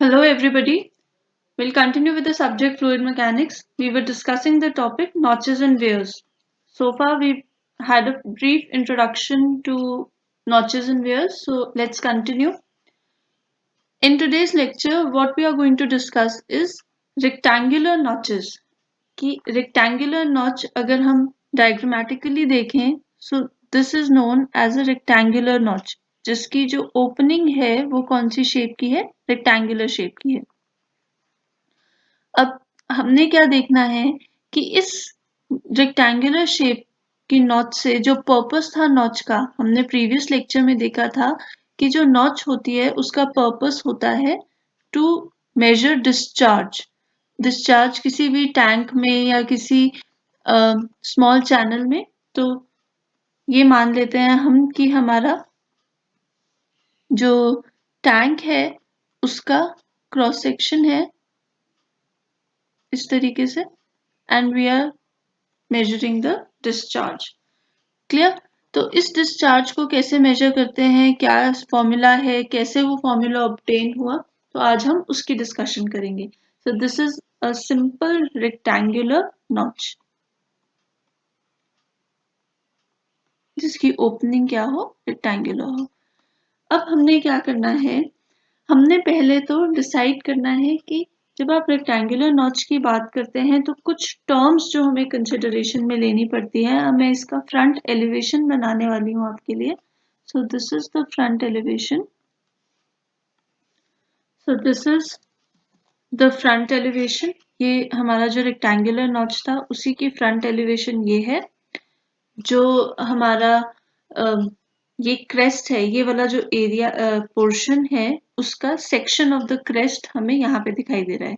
Hello everybody. We'll continue with the subject fluid mechanics. We were discussing the topic notches and wears. So far we've had a brief introduction to notches and wears. So let's continue. In today's lecture what we are going to discuss is rectangular notches. कि rectangular notch अगर हम diagrammatically देखें so this is known as a rectangular notch जिसकी जो opening है वो कौन सी shape की है rectangular shape की है. अब हमने क्या देखना है कि इस रेक्टेंगुलर शेप की नॉच से जो पर्पस था नॉच का हमने प्रीवियस लेक्चर में देखा था कि जो नॉच होती है उसका पर्पस होता है टू मेजर डिस्चार्ज किसी भी टैंक में या किसी स्मॉल चैनल में. तो ये मान लेते हैं हम कि हमारा जो टैंक है उसका क्रॉस सेक्शन है इस तरीके से and we are measuring the discharge. Clear? तो इस डिस्चार्ज को कैसे मेजर करते हैं, क्या फॉर्मूला है, कैसे वो फॉर्मूला ऑब्टेन हुआ, तो आज हम उसकी डिस्कशन करेंगे. So this is a simple rectangular notch जिसकी ओपनिंग क्या हो, रेक्टेंगुलर हो. अब हमने क्या करना है, हमने पहले तो डिसाइड करना है कि जब आप रेक्टेंगुलर नॉच की बात करते हैं तो कुछ टर्म्स जो हमें कंसिडरेशन में लेनी पड़ती है. मैं इसका फ्रंट एलिवेशन बनाने वाली हूँ आपके लिए. सो this is the front elevation. So this is the front elevation. ये हमारा जो रेक्टेंगुलर नॉच था उसी की फ्रंट एलिवेशन ये है. जो हमारा ये क्रेस्ट है, ये वाला जो एरिया पोर्शन है उसका सेक्शन ऑफ द क्रेस्ट हमें यहाँ पे दिखाई दे रहा है.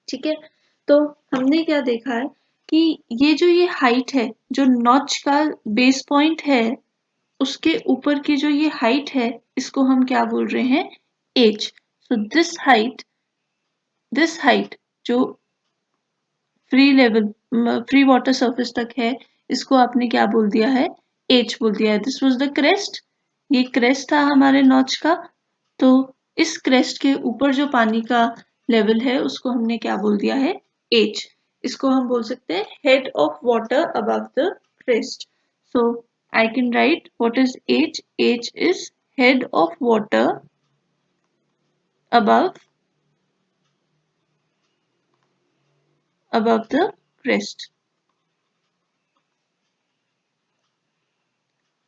ठीक है, तो हमने क्या देखा है कि ये हाइट है, जो नॉच का बेस पॉइंट है उसके ऊपर की जो ये हाइट है इसको हम क्या बोल रहे हैं, एच. सो दिस हाइट जो फ्री वाटर सरफेस तक है इसको आपने क्या बोल दिया है, एच बोल दिया है. This was the crest. ये क्रेस्ट था हमारे नॉच का. तो इस क्रेस्ट के ऊपर जो पानी का लेवल है उसको हमने क्या बोल दिया है, एच. इसको हम बोल सकते हैं head of water above the crest. So I can right what is H. H is head of water above the crest.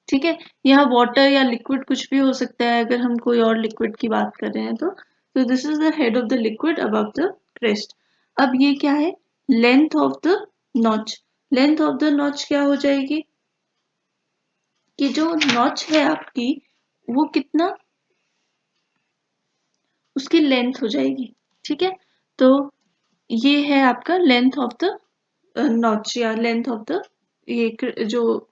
ठीक है, यहाँ वाटर या लिक्विड कुछ भी हो सकता है अगर हम कोई और लिक्विड की बात कर रहे हैं तो. सो this is the head of the liquid above the crest. अब ये क्या है, length of the notch. Length of the notch क्या हो जाएगी कि जो नॉच है आपकी वो कितना, उसकी लेंथ हो जाएगी. ठीक है, तो ये है आपका लेंथ ऑफ द नॉच या लेंथ ऑफ द ये जो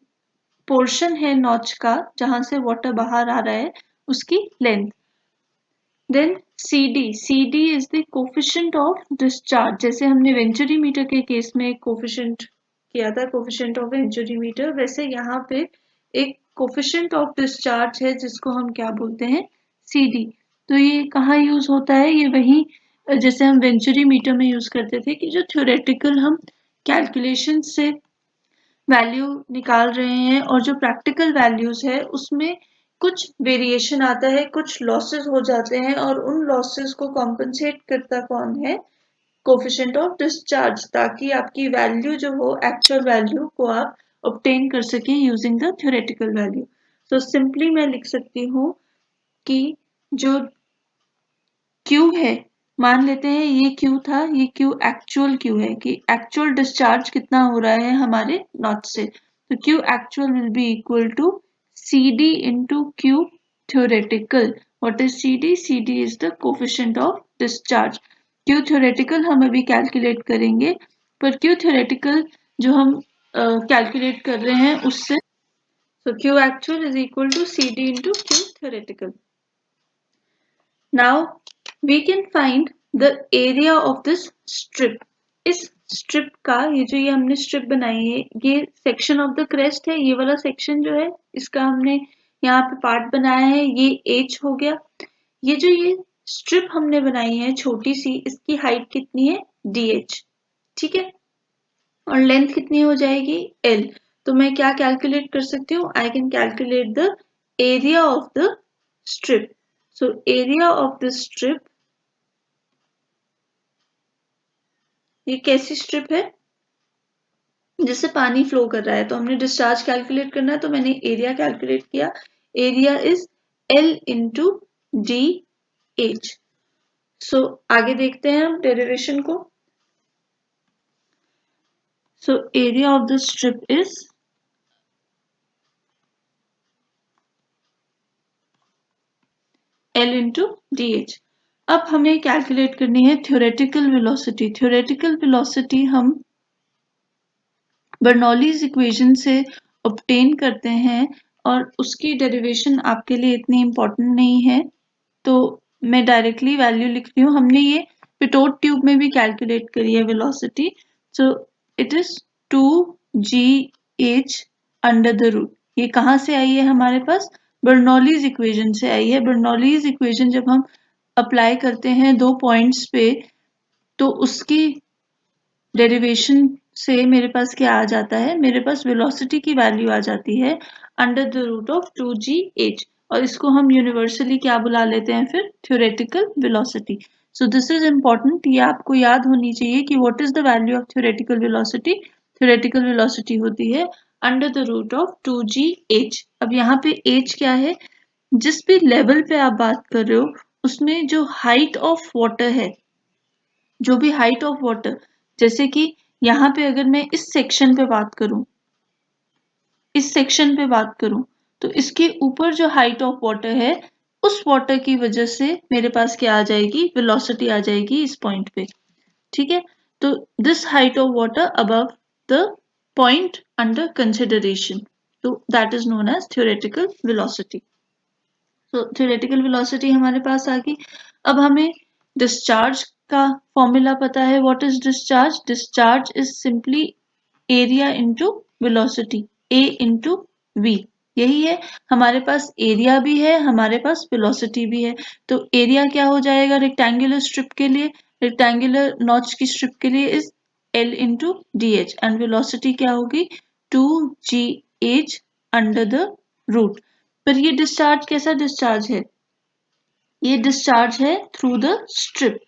पोर्शन है नॉच का जहां से वाटर बाहर आ रहा है उसकी length. Then CD is the coefficient of discharge. जैसे हमने वेंचुरी मीटर के केस में एक कोफिशिएंट किया था, कोफिशिएंट ऑफ वेंचुरी मीटर, वैसे यहाँ पे एक कोफिशिएंट ऑफ डिस्चार्ज है जिसको हम क्या बोलते हैं, CD. तो ये कहाँ यूज होता है, ये वही जैसे हम वेंचुरी मीटर में यूज करते थे कि जो थ्योरेटिकल हम कैलकुलेशन से वैल्यू निकाल रहे हैं और जो प्रैक्टिकल वैल्यूज है उसमें कुछ वेरिएशन आता है, कुछ लॉसेस हो जाते हैं और उन लॉसेस को कॉम्पनसेट करता कौन है, कोफिशिएंट ऑफ डिस्चार्ज, ताकि आपकी वैल्यू जो हो एक्चुअल वैल्यू को आप ऑब्टेन कर सकें यूजिंग द थ्योरेटिकल वैल्यू. तो सिंपली मैं लिख सकती हूँ कि जो Q है, मान लेते हैं ये Q था, ये Q एक्चुअल Q है कि एक्चुअल डिस्चार्ज कितना हो रहा है हमारे नॉच से. तो Q actual will be equal to CD into Q theoretical. What is CD? CD is the coefficient of discharge. Q theoretical हम अभी कैलकुलेट करेंगे, पर Q theoretical जो हम कैलकुलेट कर रहे हैं उससे, so Q actual is equal to CD into Q theoretical. Now we can find the area of this strip. इस strip का ये हमने strip बनाई है, ये section of the crest है. ये वाला section जो है इसका हमने यहाँ पे part बनाया है, ये H हो गया. ये स्ट्रिप हमने बनाई है छोटी सी, इसकी हाइट कितनी है dh, ठीक है, और लेंथ कितनी हो जाएगी l। तो मैं क्या कैलकुलेट कर सकती हूँ, I can calculate the area of the strip. So area of the strip, ये कैसी स्ट्रिप है जिससे पानी फ्लो कर रहा है, तो हमने डिस्चार्ज कैलकुलेट करना है, तो मैंने एरिया कैलकुलेट किया, area is L into D H. So आगे देखते हैं हम डेरिवेशन को। So area of the strip is L into D H. अब हमें कैलकुलेट करनी है थ्योरेटिकल वेलोसिटी। थ्योरेटिकल वेलोसिटी हम बर्नौलीज इक्वेशन से ऑब्टेन करते हैं, और उसकी डेरिवेशन आपके लिए इतनी इम्पोर्टेंट नहीं है, तो मैं डायरेक्टली वैल्यू लिख रही हूँ। हमने ये पिटोट ट्यूब में भी कैलकुलेट करी है velocity. So it is 2gh under the root. ये कहाँ से आई है हमारे पास, बर्नौलीज इक्वेशन से आई है। बर्नौलीज इक्वेशन जब हम अप्लाई करते हैं दो पॉइंट्स पे, तो उसकी डेरिवेशन से मेरे पास क्या आ जाता है, मेरे पास वेलोसिटी की वैल्यू आ जाती है under the root of 2gh, और इसको हम यूनिवर्सली क्या बुला लेते हैं फिर, theoretical velocity. So this is important, ये आपको याद होनी चाहिए कि what is the value of theoretical velocity. Theoretical velocity होती है under the root of 2gh। अब यहाँ पे h क्या है, जिस भी लेवल पे आप बात कर रहे हो उसमें जो हाइट ऑफ वाटर है, जो भी हाइट ऑफ वाटर, जैसे कि यहाँ पे अगर मैं इस सेक्शन पे बात करूं, इस सेक्शन पे बात करूं, तो इसके ऊपर जो हाइट ऑफ वाटर है, उस वाटर की वजह से मेरे पास क्या आ जाएगी, वेलोसिटी आ जाएगी इस पॉइंट पे, ठीक है। तो this height of water above the point under consideration, तो that is known as theoretical velocity. तो थ्योरेटिकल वेलोसिटी हमारे पास आ गई। अब हमें डिस्चार्ज का फॉर्मूला पता है। What is discharge, discharge is simply area into velocity, A into V. यही है, हमारे पास एरिया भी है, हमारे पास वेलोसिटी भी है। तो एरिया क्या हो जाएगा रेक्टेंगुलर स्ट्रिप के लिए, रेक्टेंगुलर नॉच की स्ट्रिप के लिए is L into D H, and velocity क्या होगी 2gh अंडर द रूट। पर ये डिस्चार्ज कैसा डिस्चार्ज है, ये डिस्चार्ज है थ्रू द स्ट्रिप।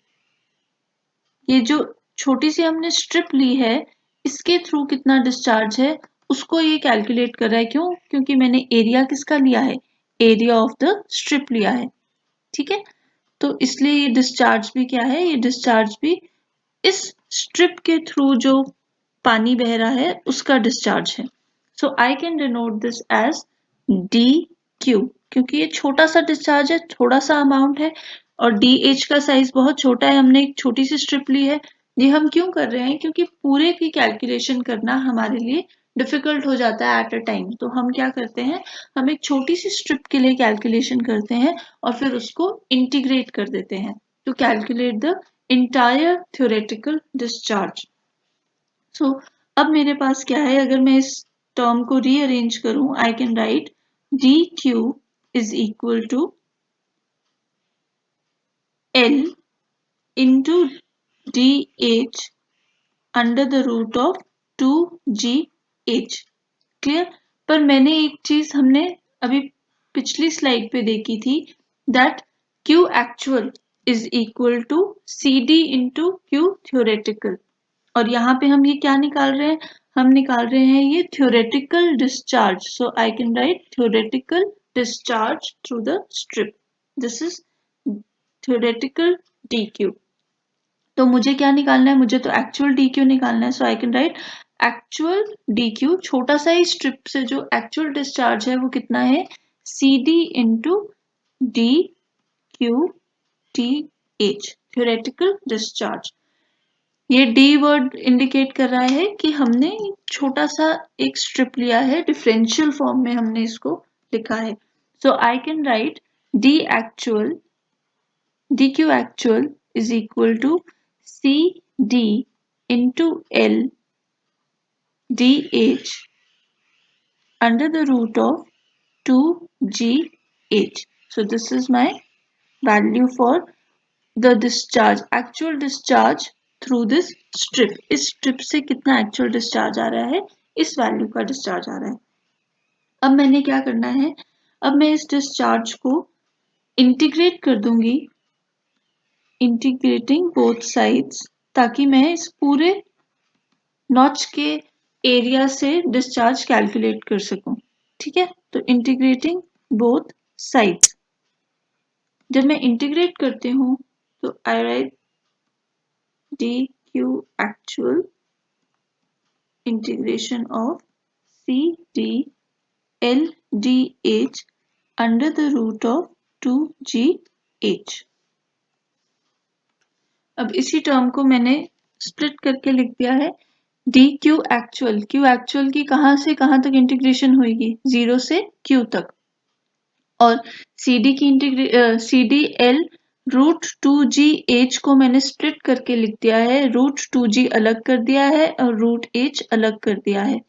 ये जो छोटी सी हमने स्ट्रिप ली है, इसके थ्रू कितना डिस्चार्ज है उसको ये कैलकुलेट कर रहा है। क्यों, क्योंकि मैंने एरिया किसका लिया है, एरिया ऑफ द स्ट्रिप लिया है, ठीक है। तो इसलिए ये डिस्चार्ज भी क्या है, ये डिस्चार्ज भी इस स्ट्रिप के थ्रू जो पानी बह रहा है उसका डिस्चार्ज है। So I can denote this as D Q, क्योंकि ये छोटा सा डिस्चार्ज है, थोड़ा सा अमाउंट है, और डी एच का साइज बहुत छोटा है, हमने एक छोटी सी स्ट्रिप ली है। ये हम क्यों कर रहे हैं, क्योंकि पूरे की कैलकुलेशन करना हमारे लिए डिफिकल्ट हो जाता है एट अ टाइम। तो हम क्या करते हैं, हम एक छोटी सी स्ट्रिप के लिए कैलकुलेशन करते हैं और फिर उसको इंटीग्रेट कर देते हैं to calculate the entire theoretical discharge. So अब मेरे पास क्या है, अगर मैं इस टर्म को रीअरेंज करूं, I can write D Q is equal to L into D H under the root of 2gh। Clear. पर मैंने एक चीज हमने अभी पिछली स्लाइड पे देखी थी, that Q actual is equal to C D into Q theoretical, और यहाँ पे हम ये क्या निकाल रहे हैं, हम निकाल रहे हैं ये theoretical discharge. So I can right theoretical discharge through the strip, this is theoretical D Q. तो मुझे क्या निकालना है, मुझे तो एक्चुअल डी क्यू निकालना है। So I can write actual D Q, छोटा सा ही स्ट्रिप से जो एक्चुअल डिस्चार्ज है वो कितना है, C D into D Q T H, theoretical discharge. ये डी वर्ड इंडिकेट कर रहा है कि हमने छोटा सा एक स्ट्रिप लिया है, डिफरेंशियल फॉर्म में हमने इसको लिखा है। So I can write D actual, D Q actual is equal to C D into L D H under the root of 2gh. So this is my value for the discharge, actual discharge through this strip, इस strip से कितना actual discharge आ रहा है, इस value का discharge आ रहा है। अब मैंने क्या करना है, अब मैं इस डिस्चार्ज को इंटीग्रेट कर दूंगी, इंटीग्रेटिंग बोथ साइड्स, ताकि मैं इस पूरे नॉच के एरिया से डिस्चार्ज कैलकुलेट कर सकूं। ठीक है, तो इंटीग्रेटिंग बोथ साइड्स, जब मैं इंटीग्रेट करती हूं तो I write D Q actual integration of CDLDH under the root of 2GH। अब इसी टर्म को मैंने स्प्लिट करके लिख दिया है, D Q actual, Q actual की कहाँ से कहाँ तक इंटीग्रेशन होगी, 0 से क्यू तक, और CD की CDL रूट 2GH को मैंने स्प्लिट करके लिख दिया है, रूट 2G अलग कर दिया है और रूट H अलग कर दिया है,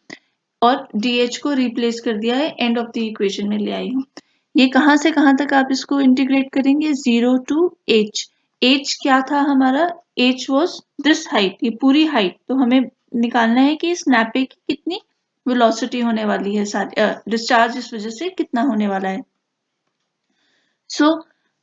और DH को रिप्लेस कर दिया है, एंड ऑफ द इक्वेशन में ले आई हूँ। ये कहाँ से कहाँ तक आप इसको इंटीग्रेट करेंगे, 0 टू H। H क्या था हमारा, H वॉज दिस हाइट, ये पूरी हाइट, तो हमें निकालना है कि इस नैपे की कितनी वेलोसिटी होने वाली है, डिस्चार्ज इस वजह से कितना होने वाला है। सो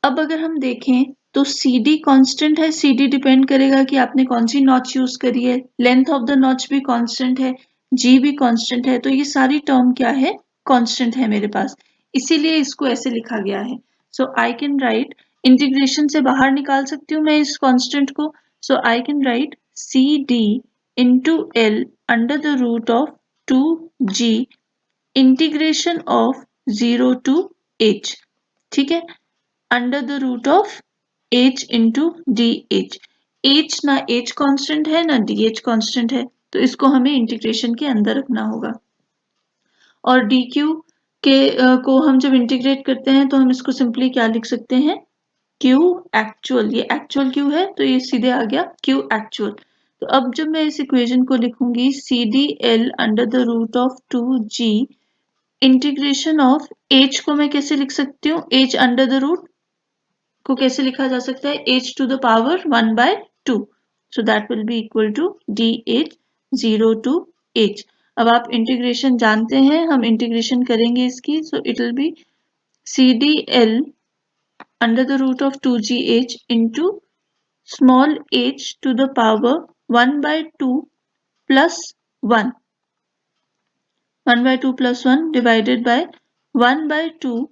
अब अगर हम देखें तो CD कांस्टेंट है, CD डिपेंड करेगा कि आपने कौन सी नॉच यूज करी है, लेंथ ऑफ द नॉच भी कांस्टेंट है, G भी कांस्टेंट है, तो ये सारी टर्म क्या है, कांस्टेंट है मेरे पास, इसीलिए इसको ऐसे लिखा गया है। So I can write, integration से बाहर निकाल सकती हूँ मैं इस कांस्टेंट को, so I can write CD into L under the root of 2G integration of 0 to H। ठीक है, under the root of H into D H, H ना H कांस्टेंट है ना DH कांस्टेंट है, तो इसको हमें इंटीग्रेशन के अंदर रखना होगा। और DQ के को हम जब इंटीग्रेट करते हैं तो हम इसको सिंपली क्या लिख सकते हैं, Q एक्चुअल, ये एक्चुअल Q है तो ये सीधे आ गया Q एक्चुअल। तो अब जब मैं इस इक्वेशन को लिखूंगी CDL under the root of 2G integration of H को मैं कैसे लिख सकती हूँ, H अंडर द रूट को कैसे लिखा जा सकता है, H to the power 1/2, so that will be equal to DH 0 to H। अब आप इंटीग्रेशन जानते हैं, हम इंटीग्रेशन करेंगे इसकी, so it will be CDL under the root of 2GH into small h to the power 1/2 plus 1, 1/2 plus 1 divided by 1/2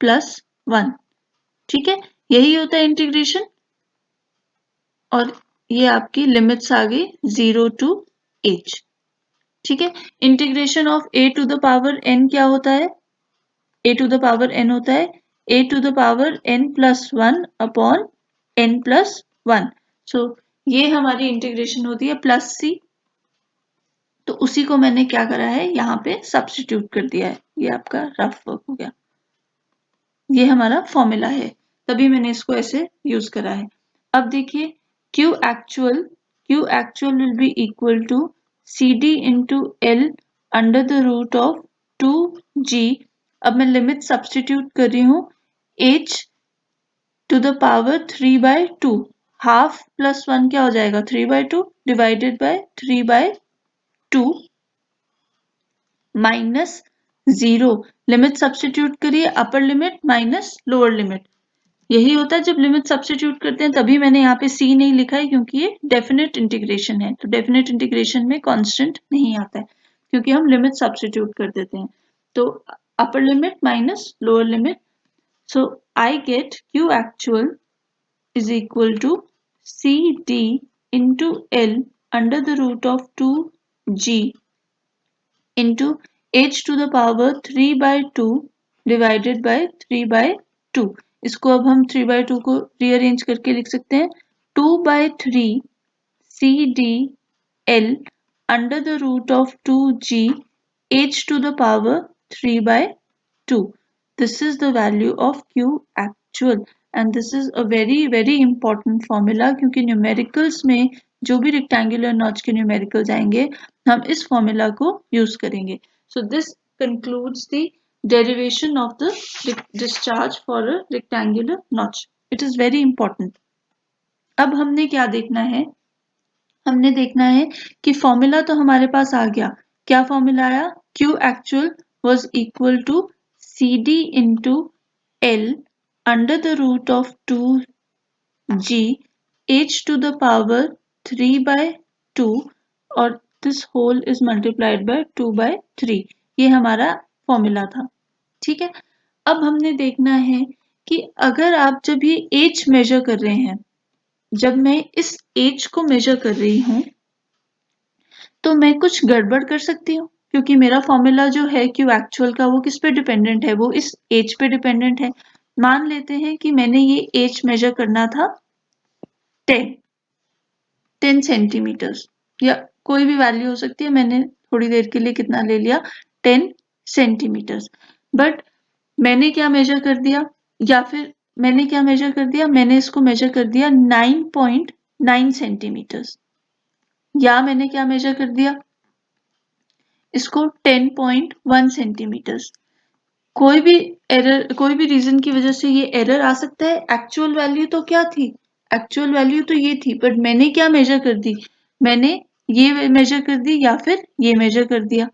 plus 1। ठीक है, यही होता है इंटीग्रेशन, और ये आपकी लिमिट्स आ गई 0 टू H। ठीक है, integration of a to the power n क्या होता है, a to the power n होता है a to the power n plus 1 upon n plus 1। So ये हमारी इंटीग्रेशन होती है प्लस c, तो उसी को मैंने क्या करा है, यहाँ पे सब्स्टिट्यूट कर दिया है, ये आपका रफ वर्क हो गया, ये हमारा फॉर्मूला है, तभी मैंने इसको ऐसे यूज करा है। अब देखिए Q actual will be equal to CD into L under the root of 2G। अब मैं लिमिट सब्स्टिट्यूट कर रही हूँ, H to the power 3/2, half plus 1 क्या हो जाएगा, 3/2 divided by 3/2 minus 0, limit substitute करिए, upper limit minus lower limit, यही होता है जब लिमिट सब्स्टिट्यूट करते हैं, तभी मैंने यहाँ पे C नहीं लिखा है क्योंकि ये डेफिनेट इंटीग्रेशन है, तो डेफिनेट इंटीग्रेशन में कांस्टेंट नहीं आता है क्योंकि हम लिमिट सब्स्टिट्यूट कर देते हैं, तो upper limit minus lower limit, so I get Q actual is equal to CD into L under the root of 2G into h to the power 3/2 divided by 3/2। इसको अब हम 3/2 को रीअरेंज करके लिख सकते हैं, 2/3 CDL under the root of 2G h to the power 3/2। This is the value of Q actual and this is a very important formula, क्योंकि numericals में जो भी रेक्टेंगुलर नॉच के न्यूमेरिकल्स आएंगे हम इस फॉर्मूला को यूज करेंगे। So this concludes the derivation of the discharge for a rectangular notch. It is very important. अब हमने क्या देखना है, हमने देखना है कि फॉर्मूला तो हमारे पास आ गया। क्या फॉर्मूला आया? Q actual was equal to CD into L under the root of 2G h to the power 3 by 2 और this whole is multiplied by 2 by 3। ये हमारा फॉर्मूला था। ठीक है, अब हमने देखना है कि अगर आप जब ये एज मेजर कर रहे हैं, जब मैं इस एज को मेजर कर रही हूं तो मैं कुछ गड़बड़ कर सकती हूँ, क्योंकि मेरा फॉर्मूला जो है क्यू एक्चुअल का वो किस पे डिपेंडेंट है, वो इस एज पे डिपेंडेंट है। मान लेते हैं कि मैंने ये एज मेजर करना था 10 सेंटीमीटर्स या कोई भी वैल्यू हो सकती है, मैंने थोड़ी देर के लिए कितना ले लिया 10 सेंटीमीटर्स। बट मैंने क्या मेजर कर दिया, या फिर मैंने क्या मेजर कर दिया, मैंने इसको मेजर कर दिया 9.9 सेंटीमीटर्स, या मैंने क्या मेजर कर दिया इसको 10.1 सेंटीमीटर्स। कोई भी एरर, कोई भी रीजन की वजह से ये एरर आ सकता है। एक्चुअल वैल्यू तो क्या थी, एक्चुअल वैल्यू तो ये थी, बट मैंने क्या मेजर कर दी, मैंने ये मेजर कर दी या फिर ये मेजर कर दिया।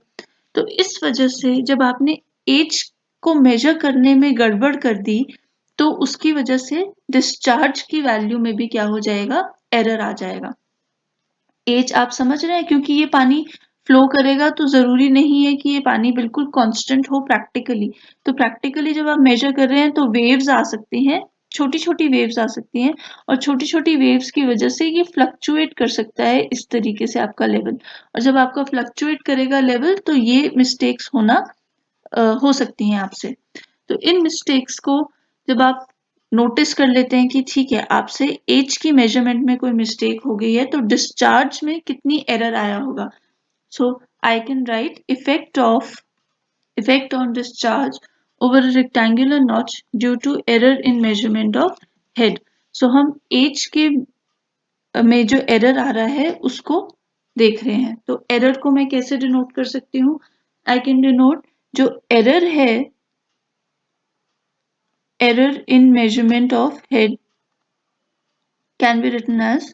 तो इस वजह से जब आपने एज को मेजर करने में गड़बड़ कर दी तो उसकी वजह से डिस्चार्ज की वैल्यू में भी क्या हो जाएगा, एरर आ जाएगा। एज आप समझ रहे हैं, क्योंकि ये पानी फ्लो करेगा तो जरूरी नहीं है कि ये पानी बिल्कुल कांस्टेंट हो प्रैक्टिकली। तो प्रैक्टिकली जब आप मेजर कर रहे हैं तो वेव्स आ सकती हैं, छोटी छोटी वेव्स आ सकती हैं, और छोटी छोटी वेव्स की वजह से ये फ्लक्चुएट कर सकता है इस तरीके से आपका लेवल। और जब आपका फ्लक्चुएट करेगा लेवल तो ये मिस्टेक्स होना हो सकती हैं आपसे। तो इन मिस्टेक्स को जब आप नोटिस कर लेते हैं कि ठीक है आपसे एज की मेजरमेंट में कोई मिस्टेक हो गई है, तो डिस्चार्ज में कितनी एरर आया होगा। So I can write effect on discharge over a rectangular notch due to error in measurement of head। सो हम एज के में जो एरर आ रहा है उसको देख रहे हैं। तो एरर को मैं कैसे डिनोट कर सकती हूँ, आई कैन डिनोट जो एरर है, error in measurement of head can be written as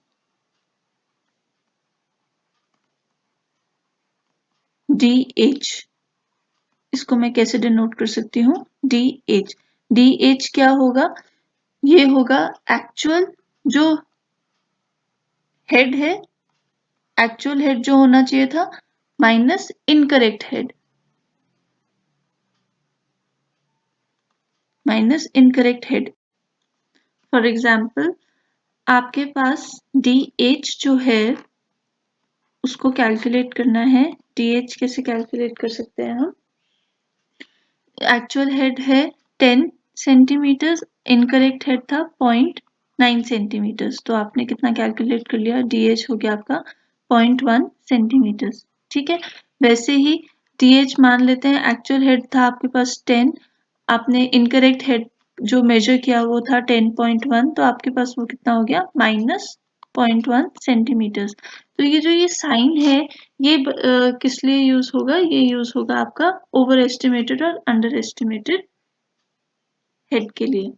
DH। इसको मैं कैसे डिनोट कर सकती हूँ, DH। DH क्या होगा, ये होगा एक्चुअल जो हेड है, एक्चुअल हेड जो होना चाहिए था minus incorrect head, minus incorrect head. For example आपके पास DH जो है उसको कैलकुलेट करना है। DH कैसे कैलकुलेट कर सकते हैं हम, एक्चुअल हेड है 10 सेंटीमीटर्स, इनकरेक्ट हेड था 0.9 सेंटीमीटर्स, तो आपने कितना कैलकुलेट कर लिया, DH हो गया आपका 0.1 सेंटीमीटर्स। ठीक है, वैसे ही DH मान लेते हैं, एक्चुअल हेड था आपके पास 10, आपने इनकरेक्ट हेड जो मेजर किया वो था 10.1, तो आपके पास वो कितना हो गया माइनस 0.1 सेंटीमीटर्स। तो ये साइन है ये किस लिए यूज होगा, ये यूज होगा आपका ओवर एस्टिमेटेड और अंडर एस्टिमेटेड हेड के लिए।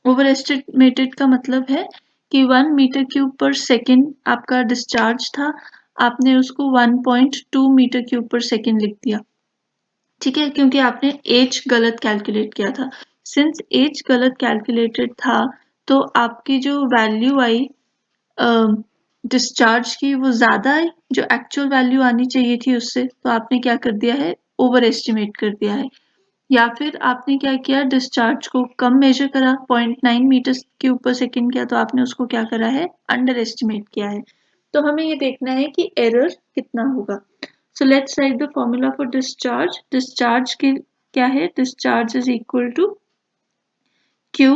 ओवर एस्टिमेटेड का मतलब है कि 1 मीटर क्यूब पर सेकेंड आपका डिस्चार्ज था, आपने उसको 1.2 मीटर क्यूब पर सेकेंड लिख दिया। ठीक है, क्योंकि आपने एज गलत कैलकुलेट किया था। सिंस एज गलत कैलकुलेटेड था तो आपकी जो वैल्यू आई डिस्चार्ज की वो ज्यादा है जो एक्चुअल वैल्यू आनी चाहिए थी उससे, तो आपने क्या कर दिया है, ओवर एस्टिमेट कर दिया है। या फिर आपने क्या किया, डिस्चार्ज को कम मेजर करा, 0.9 मीटर क्यूब पर सेकेंड किया, तो आपने उसको क्या करा है, अंडर एस्टिमेट किया है। तो हमें ये देखना है कि एरर कितना होगा। So let's write the formula for discharge. Discharge की क्या है, discharge is equal to Q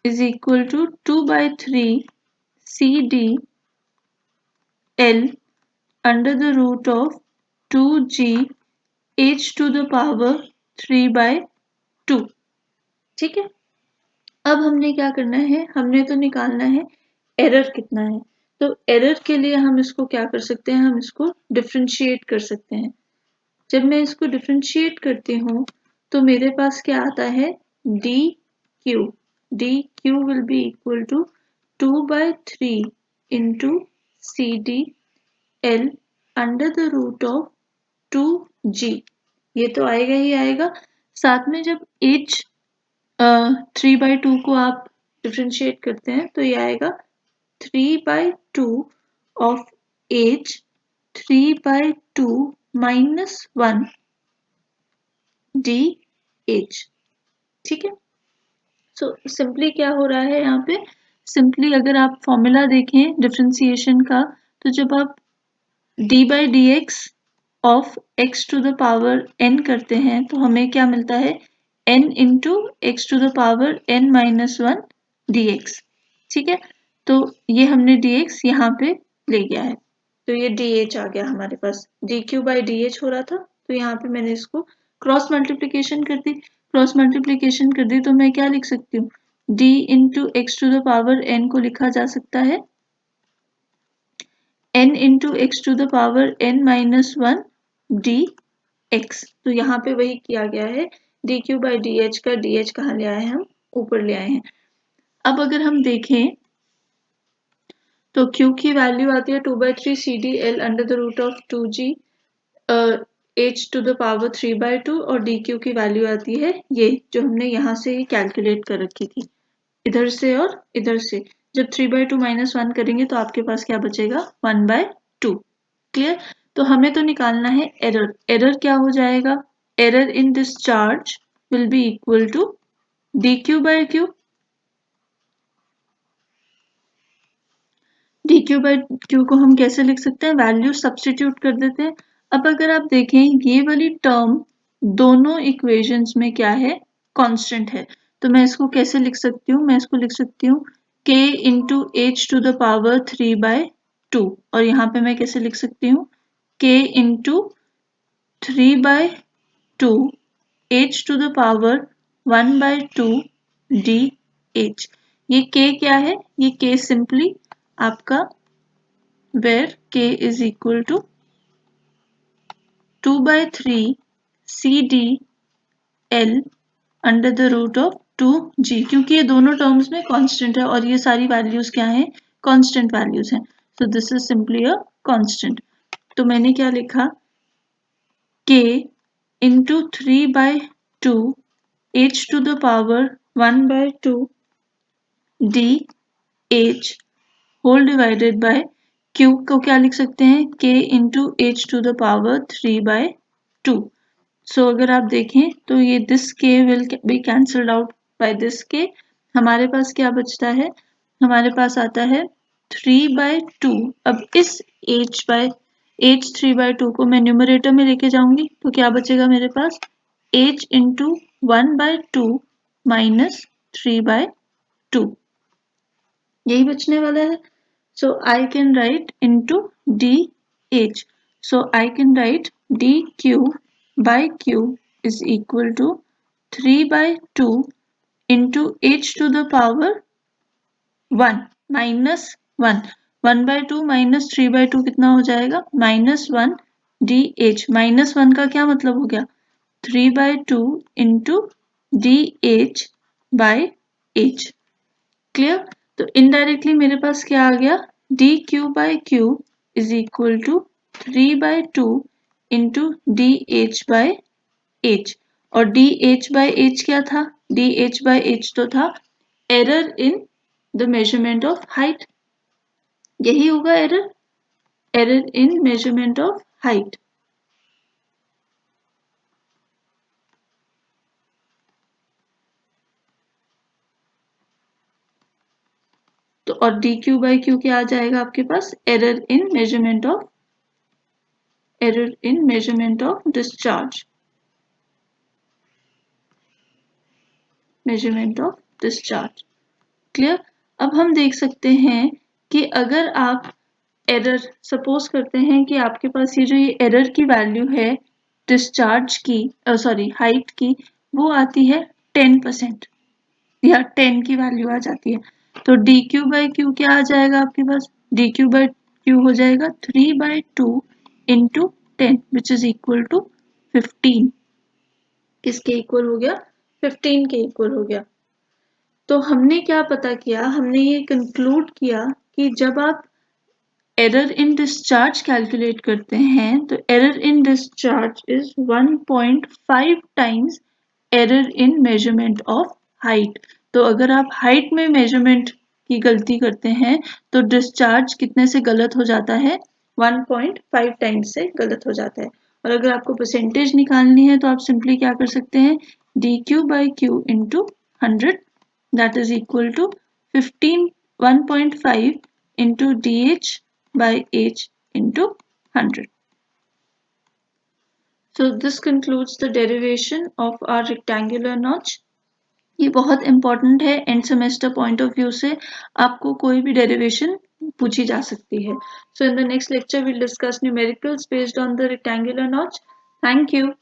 is equal to 2 by 3 CD L under the root of 2G h to the power 3 by 2। ठीक है, अब हमने क्या करना है, हमने तो निकालना है एरर कितना है। तो एरर के लिए हम इसको क्या कर सकते हैं, हम इसको डिफरेंशिएट कर सकते हैं। जब मैं इसको डिफरेंशिएट करती हूँ तो मेरे पास क्या आता है D Q will be equal to 2/3 into C D L under the root of 2g। ये तो आएगा ही आएगा। साथ में जब h 3/2 को आप डिफ्रेंशिएट करते हैं तो ये आएगा 3/2 ऑफ h 3/2 माइनस 1 dh। ठीक है। सो सिंपली क्या हो रहा है यहाँ पे, सिंपली अगर आप फॉर्मूला देखें डिफ्रेंसिएशन का, तो जब आप d by dx of x to the power n करते हैं तो हमें क्या मिलता है n into X to the power n minus 1 dx। ठीक है, तो ये हमने dx यहाँ पे ले गया है, तो ये dh आ गया हमारे पास। dq by dh हो रहा था, तो यहाँ पे मैंने इसको क्रॉस मल्टीप्लीकेशन कर दी। क्रॉस मल्टीप्लीकेशन कर दी तो मैं क्या लिख सकती हूँ, d into X to the power n को लिखा जा सकता है n into X to the power n minus 1 dx। तो यहाँ पे वही किया गया है, dq by dh का dh कहाँ ले आए हैं हम, ऊपर ले आए हैं। अब अगर हम देखें तो q की वैल्यू आती है 2/3 CDL under the root of 2g h to the power 3/2 और dq की वैल्यू आती है ये जो हमने यहाँ से कैलकुलेट कर रखी थी, इधर से और इधर से। जब 3/2 माइनस 1 करेंगे तो आपके पास क्या बचेगा 1/2। क्लियर। तो हमें तो निकालना है एरर। एरर क्या हो जाएगा, error in discharge will be equal to dq by q। dq by q को हम कैसे लिख सकते हैं, वैल्यू सब्स्टिट्यूट कर देते हैं। अब अगर आप देखें ये वाली टर्म दोनों इक्वेशंस में क्या है, कांस्टेंट है। तो मैं इसको कैसे लिख सकती हूँ, मैं इसको लिख सकती हूँ k into H to the power 3/2। और यहाँ पे मैं कैसे लिख सकती हूँ k into 3/2 h to the power 1/2 dh। ये k क्या है, ये k सिंपली आपका where k is equal to 2/3 CDL under the root of 2g, क्योंकि ये दोनों टर्म्स में कांस्टेंट है और ये सारी वैल्यूज क्या हैं, कांस्टेंट वैल्यूज हैं। So this is simply a constant. तो मैंने क्या लिखा k into 3/2 h to the power 1/2 dh whole divided by q को क्या लिख सकते हैं k into H to the power 3/2। So अगर आप देखें तो ये this k will be cancelled out by this k। हमारे पास क्या बचता है, हमारे पास आता है 3/2। अब इस h 3/2 को मैं न्यूमरेटर में लेके जाऊंगी तो क्या बचेगा मेरे पास h इंटू 1/2 माइनस 3/2, यही बचने वाला है। So I can write into dh. So I can write dq by q is equal to 3/2 into h to the power 1 minus 1। 1/2 minus 3/2 कितना हो जाएगा -1 dh। -1 का क्या मतलब हो गया 3/2 into dh by h। Clear. तो इनडायरेक्टली मेरे पास क्या आ गया dq by q is equal to 3/2 into dh by h। और dh by h क्या था, dh by h तो था error in the measurement of height, यही होगा error, error in measurement of height. तो और dq by q क्या आ जाएगा आपके पास, error in measurement of discharge, measurement of discharge. Clear. अब हम देख सकते हैं कि अगर आप एरर सपोज करते हैं कि आपके पास ये जो ये एरर की वैल्यू है डिस्चार्ज की, सॉरी हाइट की, वो आती है 10% या 10 की वैल्यू आ जाती है। तो dq by q क्या आ जाएगा आपके पास, dq by q हो जाएगा 3/2 into 10 which is equal to 15। किसके इक्वल हो गया, 15 के इक्वल हो गया। तो हमने क्या पता किया, हमने ये कंक्लूड किया कि जब आप एरर इन डिस्चार्ज कैलकुलेट करते हैं तो error in discharge is 1.5 times error in measurement of height. तो अगर आप हाइट में मेजरमेंट की गलती करते हैं तो डिस्चार्ज कितने से गलत हो जाता है, 1.5 टाइम्स से गलत हो जाता है। और अगर आपको परसेंटेज निकालनी है तो आप सिंपली क्या कर सकते हैं, dq by q into 100 that is equal to 1.5 into dh by h into 100. So this concludes the derivation of our rectangular notch. ये बहुत इंपॉर्टेंट है, end semester point of view से आपको कोई भी डेरिवेशन पूछी जा सकती है. So in the next lecture we'll discuss numericals based on the rectangular notch. Thank you.